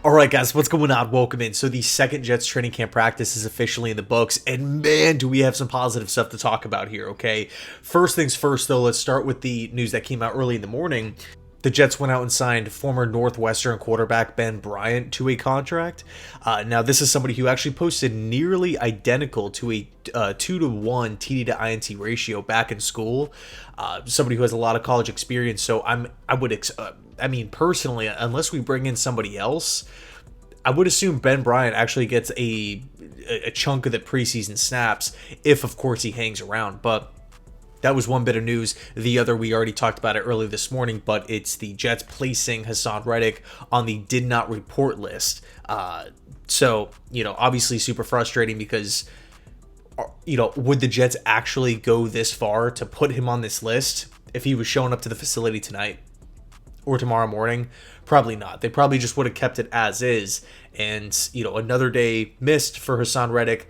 All right, guys, what's going on? Welcome in. So the second Jets training camp practice is officially in the books, and man, do we have some positive stuff to talk about here, okay? First things first, though, let's start with the news that came out early in the morning. The Jets went out and signed former Northwestern quarterback Ben Bryant to a contract. Now, this is somebody who actually posted nearly identical to a 2-to-1 TD to INT ratio back in school. Somebody who has a lot of college experience. So personally, unless we bring in somebody else, I would assume Ben Bryant actually gets a chunk of the preseason snaps if, of course, he hangs around. But that was one bit of news. The other, we already talked about it earlier this morning, but it's the Jets placing Hassan Reddick on the did not report list. So, obviously super frustrating because, would the Jets actually go this far to put him on this list if he was showing up to the facility tonight or tomorrow morning? Probably not. They probably just would have kept it as is. And, another day missed for Hassan Reddick.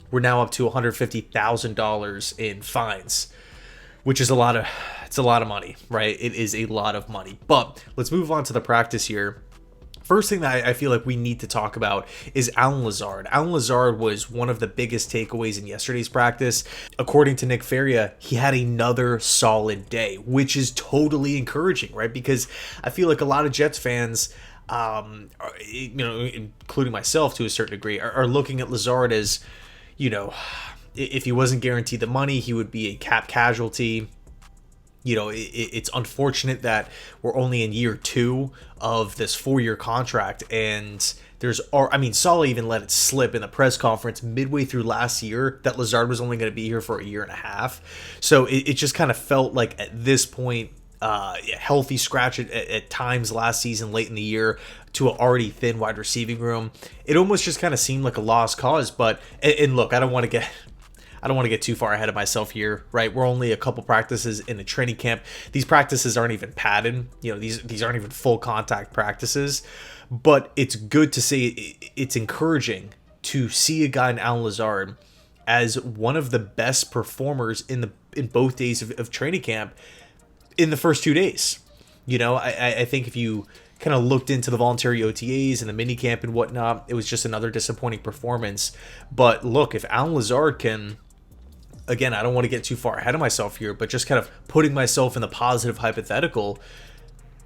We're now up to $150,000 in fines, which is a lot of money, right? It is a lot of money. But let's move on to the practice here. First thing that I feel like we need to talk about is Allen Lazard. Allen Lazard was one of the biggest takeaways in yesterday's practice. According to Nick Faria, he had another solid day, which is totally encouraging, right? Because I feel like a lot of Jets fans, including myself to a certain degree, are looking at Lazard as, if he wasn't guaranteed the money, he would be a cap casualty. It's unfortunate that we're only in year 2 of this 4-year contract, and Saleh even let it slip in the press conference midway through last year that Lazard was only going to be here for a year and a half. So it just kind of felt like at this point, healthy scratch at times last season, late in the year, to an already thin wide receiving room. It almost just kind of seemed like a lost cause. But and look, I don't want to get too far ahead of myself here, right? We're only a couple practices in the training camp. These practices aren't even padded. These aren't even full contact practices. But it's good to see. It's encouraging to see a guy in Allen Lazard as one of the best performers in both days of training camp in the first 2 days. I think if you kind of looked into the voluntary OTAs and the mini camp and whatnot, it was just another disappointing performance. But look, if Allen Lazard can, again, I don't want to get too far ahead of myself here, but just kind of putting myself in the positive hypothetical,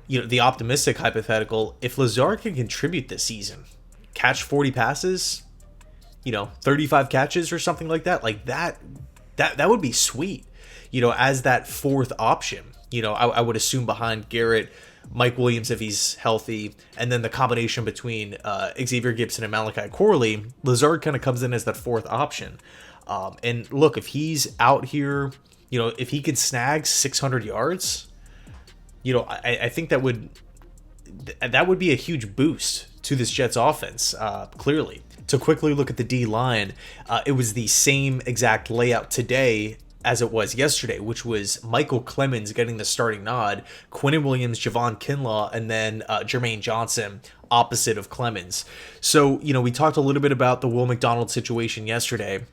the optimistic hypothetical, if Lazard can contribute this season, catch 40 passes, 35 catches or something like that would be sweet, as that fourth option. I would assume behind Garrett, Mike Williams if he's healthy, and then the combination between Xavier Gipson and Malachi Corley, Lazard kind of comes in as that fourth option. And look, if he's out here, if he could snag 600 yards, I think that would be a huge boost to this Jets offense, clearly. To quickly look at the D-line, it was the same exact layout today as it was yesterday, which was Michael Clemens getting the starting nod, Quinnen Williams, Javon Kinlaw, and then Jermaine Johnson opposite of Clemens. So, we talked a little bit about the Will McDonald situation yesterday.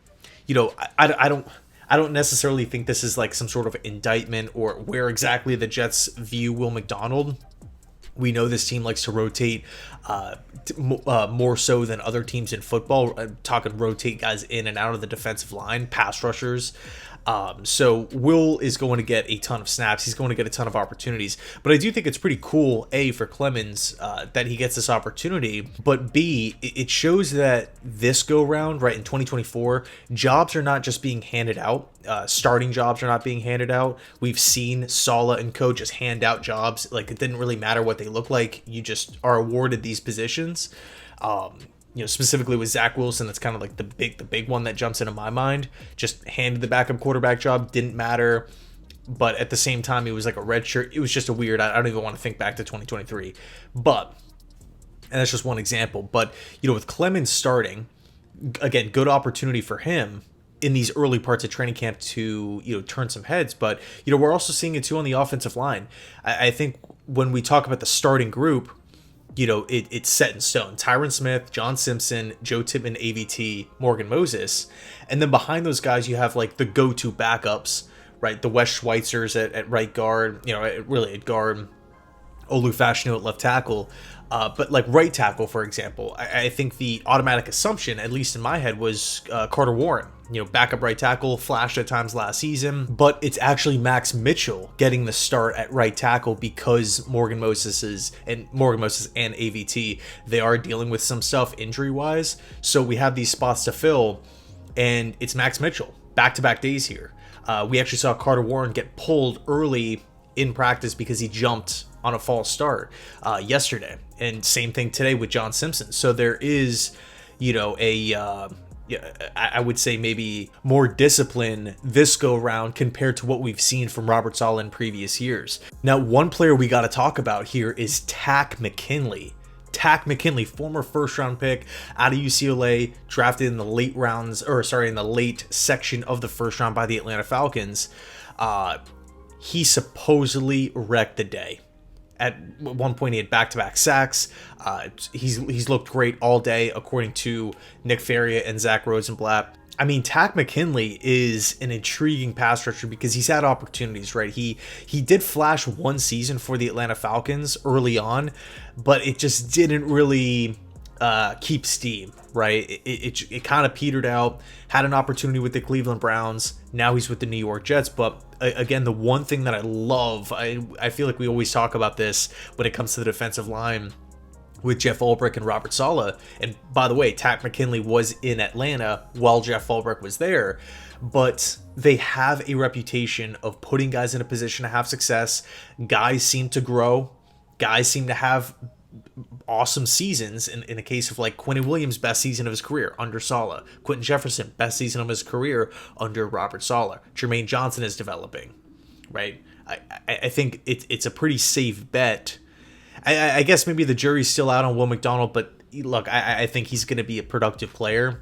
I don't necessarily think this is like some sort of indictment or where exactly the Jets view Will McDonald. We know this team likes to rotate more so than other teams in football. I'm talking rotate guys in and out of the defensive line, pass rushers. So Will is going to get a ton of snaps. He's going to get a ton of opportunities. But I do think it's pretty cool, A, for Clemens that he gets this opportunity. But B, it shows that this go round, right, in 2024, jobs are not just being handed out. Starting jobs are not being handed out. We've seen Saleh and co just hand out jobs. Like, it didn't really matter what they look like. You just are awarded these positions. Specifically with Zach Wilson, that's kind of like the big one that jumps into my mind. Just handed the backup quarterback job, didn't matter. But at the same time, it was like a red shirt. It was just a weird, I don't even want to think back to 2023. But, and that's just one example. But, with Clemens starting, again, good opportunity for him in these early parts of training camp to, turn some heads. But, we're also seeing it too on the offensive line. I think when we talk about the starting group, it's set in stone. Tyron Smith, John Simpson, Joe Tippmann, AVT, Morgan Moses. And then behind those guys, you have like the go-to backups, right? The Wes Schweitzers at right guard, really at guard. Olu Fashanu at left tackle. But like right tackle, for example, I think the automatic assumption, at least in my head, was Carter Warren. Backup right tackle, flashed at times last season, but it's actually Max Mitchell getting the start at right tackle because Morgan Moses and AVT, they are dealing with some stuff injury-wise. So we have these spots to fill, and it's Max Mitchell, back-to-back days here. We actually saw Carter Warren get pulled early in practice because he jumped on a false start yesterday, and same thing today with John Simpson. So there is, I would say maybe more discipline this go round compared to what we've seen from Robert Saleh in previous years. Now, one player we got to talk about here is Takk McKinley. Takk McKinley, former first-round pick out of UCLA, drafted in the in the late section of the first round by the Atlanta Falcons. He supposedly wrecked the day. At one point, he had back-to-back sacks. He's looked great all day, according to Nick Faria and Zach Rosenblatt. I mean, Takk McKinley is an intriguing pass rusher because he's had opportunities, right? He did flash one season for the Atlanta Falcons early on, but it just didn't really keep steam, right? It kind of petered out. Had an opportunity with the Cleveland Browns. Now he's with the New York Jets. But again, the one thing that I love, I feel like we always talk about this when it comes to the defensive line with Jeff Ulbrich and Robert Saleh. And by the way, Takk McKinley was in Atlanta while Jeff Ulbrich was there. But they have a reputation of putting guys in a position to have success. Guys seem to grow. Guys seem to have awesome seasons. In a case of like Quentin Williams, best season of his career under Saleh. Quentin Jefferson, best season of his career under Robert Saleh. Jermaine Johnson is developing, right? I think it's a pretty safe bet. I guess maybe the jury's still out on Will McDonald, but look, I think he's going to be a productive player.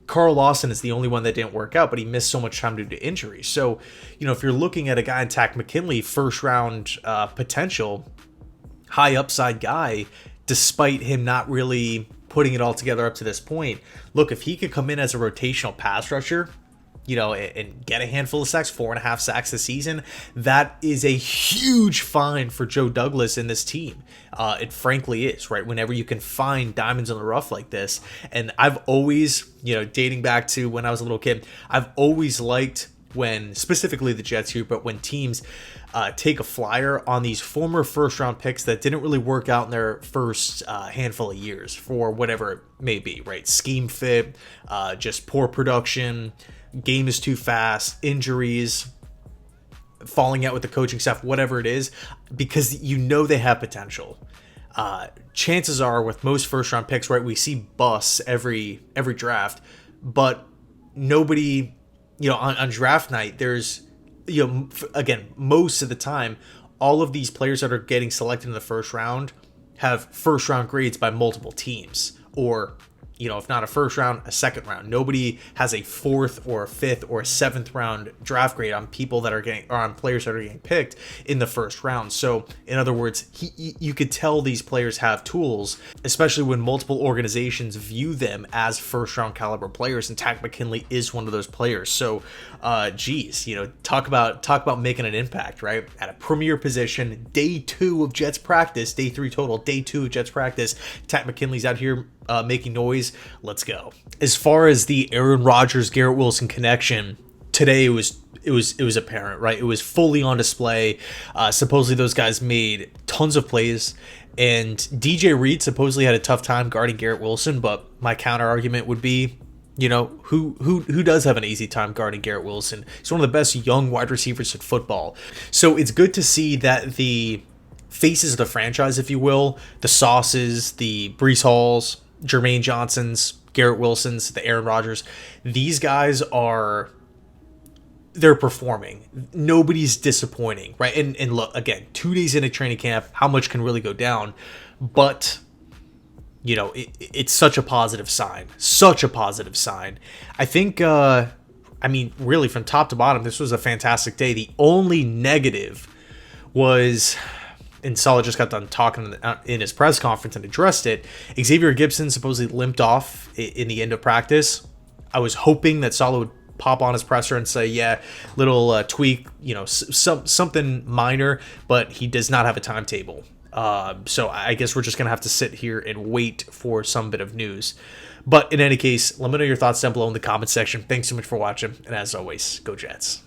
Carl Lawson is the only one that didn't work out, but he missed so much time due to injury. So, if you're looking at a guy in Takk McKinley, first round potential, high upside guy, despite him not really putting it all together up to this point. Look, if he could come in as a rotational pass rusher, and get a handful of sacks, 4.5 sacks this season, that is a huge find for Joe Douglas and this team. It frankly is, right? Whenever you can find diamonds in the rough like this. And I've always, dating back to when I was a little kid, I've always liked when, specifically the Jets here, but when teams take a flyer on these former first-round picks that didn't really work out in their first handful of years for whatever it may be, right? Scheme fit, just poor production, game is too fast, injuries, falling out with the coaching staff, whatever it is, because they have potential. Chances are with most first-round picks, right, we see busts every draft, but nobody, on draft night, there's, again, most of the time, all of these players that are getting selected in the first round have first-round grades by multiple teams, or if not a first round, a second round. Nobody has a fourth or a fifth or a seventh round draft grade on people that are on players that are getting picked in the first round. So in other words, you could tell these players have tools, especially when multiple organizations view them as first round caliber players. And Takk McKinley is one of those players. So, talk about making an impact, right? At a premier position, day 2 of Jets practice, day 3 total, day 2 of Jets practice. Takk McKinley's out here making noise. Let's go. As far as the Aaron Rodgers, Garrett Wilson connection, today it was apparent, right? It was fully on display. Supposedly those guys made tons of plays, and DJ Reed supposedly had a tough time guarding Garrett Wilson. But my counter argument would be, who does have an easy time guarding Garrett Wilson? He's one of the best young wide receivers in football. So it's good to see that the faces of the franchise, if you will, the Sauces, the Breece Halls, Jermaine Johnsons, Garrett Wilsons, the Aaron Rodgers, these guys they're performing. Nobody's disappointing, right? And look, again, 2 days into training camp, how much can really go down? But, it's such a positive sign. Such a positive sign. I think, really from top to bottom, this was a fantastic day. The only negative was, and Saleh just got done talking in his press conference and addressed it, Xavier Gipson supposedly limped off in the end of practice. I was hoping that Saleh would pop on his presser and say, yeah, little tweak, something minor, but he does not have a timetable. So I guess we're just going to have to sit here and wait for some bit of news. But in any case, let me know your thoughts down below in the comment section. Thanks so much for watching. And as always, go Jets.